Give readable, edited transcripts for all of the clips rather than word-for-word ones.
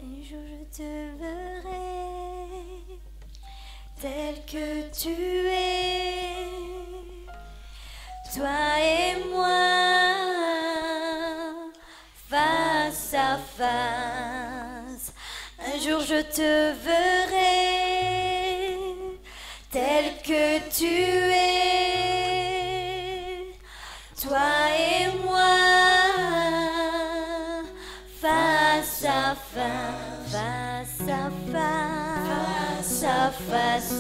Un jour je te verrai tel que tu es, toi et moi, face à face. Un jour je te verrai tel que tu es, toi et moi, face à face, face à face, face à face,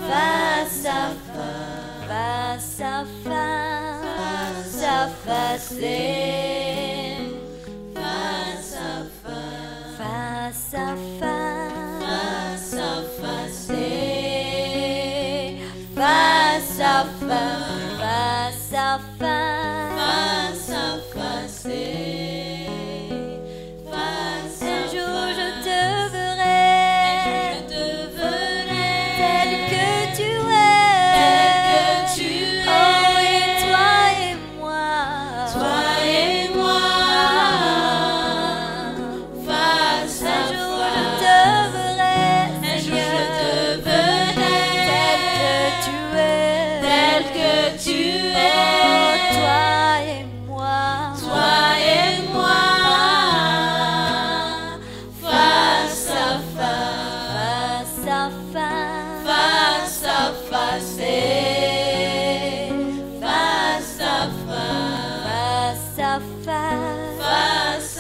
face à face, face à face, face à face, face à face, face à face, face à face, face à face, face à face, face à face. Un jour je te verrai tel que tu es, oh et toi et moi, face à face. Un jour je te verrai, tel que tu es, oh toi et moi, face à face, face à face, face à face, face à face, face à face, face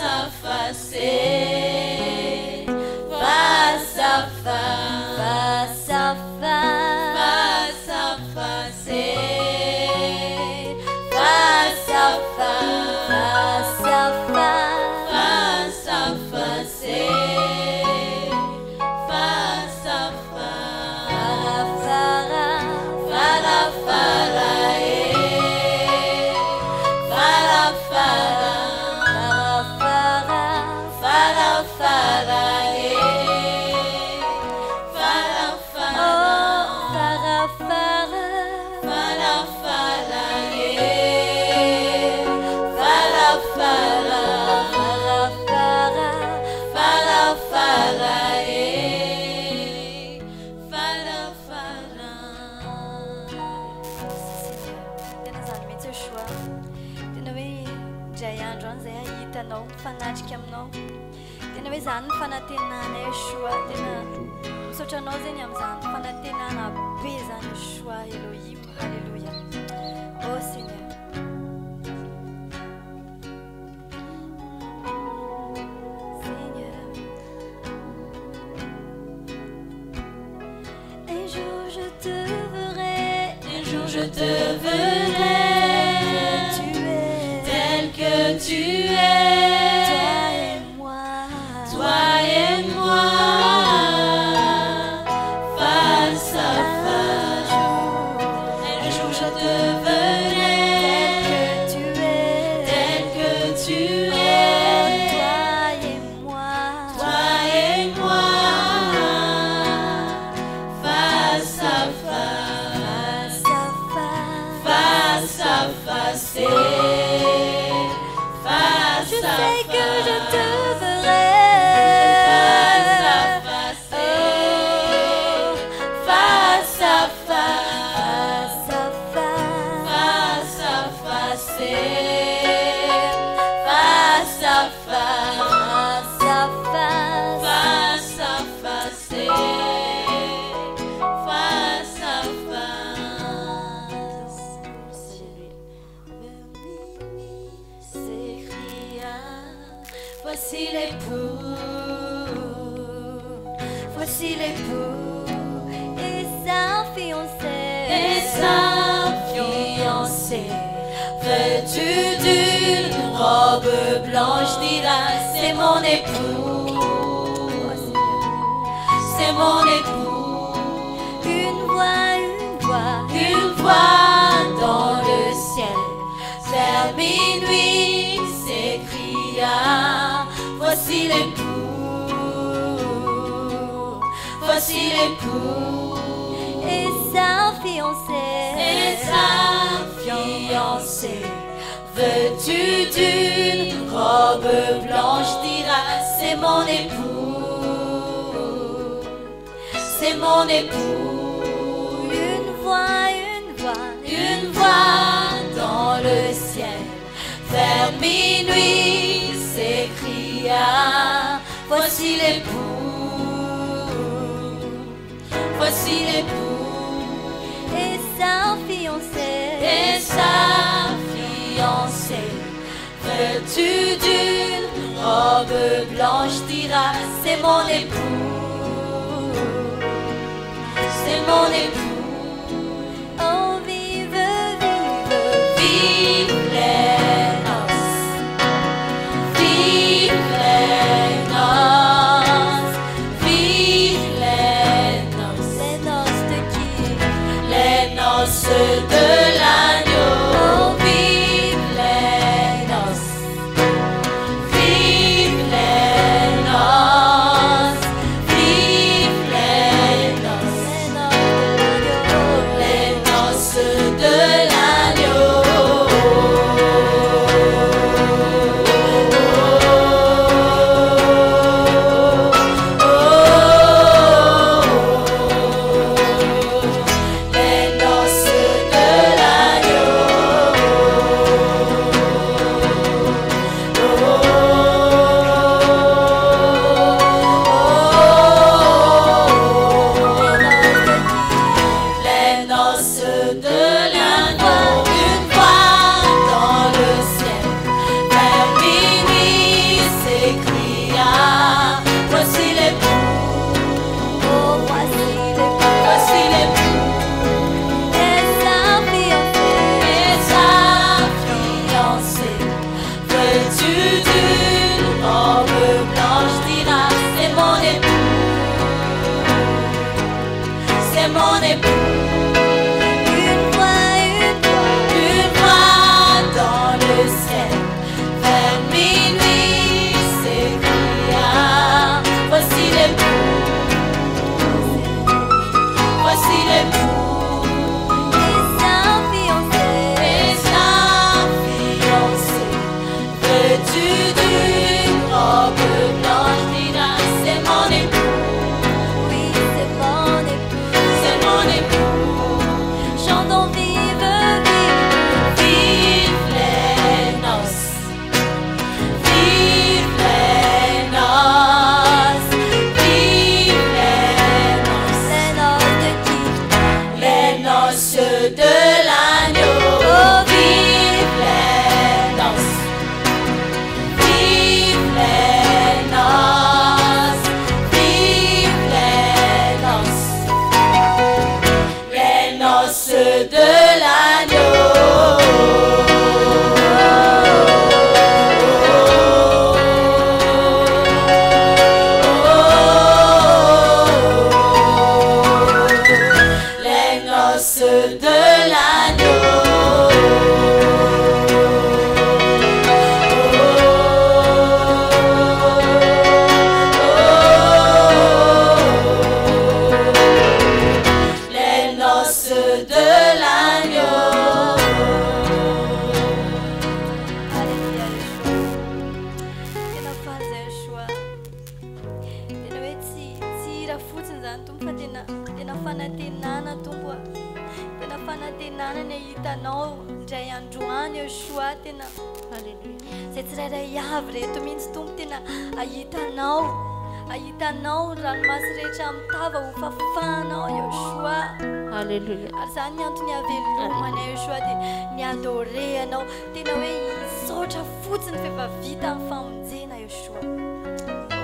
à face, face à face, face à face, face à face, face à face, face à Oh Seigneur. Seigneur. Un jour je te verrai, tel que tu es, toi et moi, face à face. Un jour je te verrai tel que tu es, toi et moi, face à face, face à face, face à face. Je sais que je te verrai face à face, face à face, face à face, face à face, face à face, face à face, face à face. S'écria, voici l'époux et sa fiancée, Veux-tu d'une robe blanche, dira c'est mon époux, c'est mon époux. Une voix dans le ciel, vers minuit s'écria, voici l'époux, voici l'époux. Et sa fiancée, veux-tu d'une robe blanche, dira c'est mon époux, c'est mon époux. Une voix dans le ciel, vers minuit s'écria, voici l'époux, voici l'époux. Et sa fiancée, vêtue d'une robe blanche dira, c'est mon époux, c'est mon époux. Oh vive, vive, vive les noces, vive les noces, vive les noces. Les noces de qui? Les noces de l'agneau. Oh vive les noces, vive les noces, vive les noces. Les noces de l'agneau. Mon époux, une voix dans le ciel, vers minuit s'écria, voici l'époux, voici l'époux. Et sa fiancée, vêtue d'une robe blanche dira, c'est mon époux, oui c'est mon époux. Mon époux, chantons vive, vive, vive les noces, vive les noces, vive les noces. Les noces de qui? Les noces de l'agneau. Oh, vive les noces, vive les noces, vive les noces. Les noces de l'agneau. Les noces de l'agneau. Les noces de l'agneau. Alléluia, Tena faza Yeshua. Tena hoe tsy raha fotsiny zany Tompo fa tena fanantenana Tompo. Tena fanantenana ny ahitanao indray androany Yeshua tena. Alléluia. Zay tsirairay avy reto mihitsy Tompo tena ahitanao ranomasy rehetra amin'ny tava ho fafanao Yeshua. Alléluia. Ary zany ny antony havelomana Yeshua dia ny adoreanao tena hoe hisaotra fotsiny fa efa vita amin'ny famonjena Yeshua.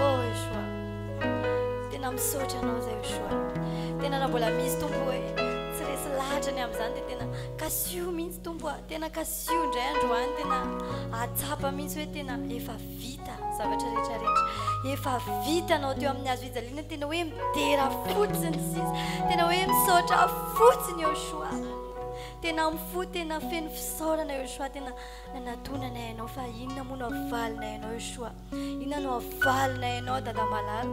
Oh Yeshua, tena misaotra anao zay Yeshua. Tena raha mbola misy Tompo hoe tsy resy lahatra ny amin'izany dia tena kasio mihitsy Tompo, tena kasio indray androany tena atsapa mihitsy hoe tena efa vita zavatra rehetrarehetra. Efa vita anao teo amin'ny hazo fijaliana tena hoe midera fotsiny sisa, tena hoe misaotra fotsiny Yeshua. Tena mifoha tena feno fisaorana Yeshua, tena nanatonana ianao fa inona moa no avalina ianao Yeshua, inona no avalina ianao Dada Malala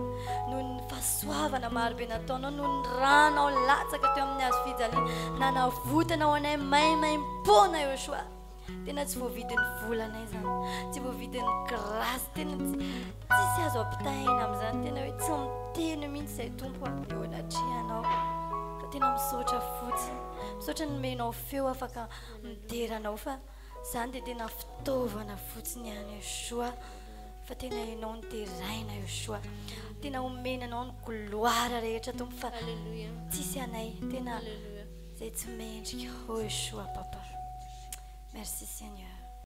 noho ny fahasoavana marobe nataonao, noho ny ranao latsaka teo amin'ny hazo fijaliana nanavotanao anay maimaim-pona Yeshua. tena tsy voavidin'ny volanay zany tsy voavidin'ny grâce tena tsisy azo ampitahaina amin'izany tena hoe tsy miteny mihitsy izay tompo eo anatrehanao fa tena misaotra fotsiny misaotra nomenao feo afaka mideranao fa zany dia tena fitaovana fotsiny ihany Yeshua fa tena ianao ny teraina Yeshua tena omenanao ny gloire rehetra tompo fa tsisy anay tena zay tsy mendrika oh Yeshua papa merci Seigneur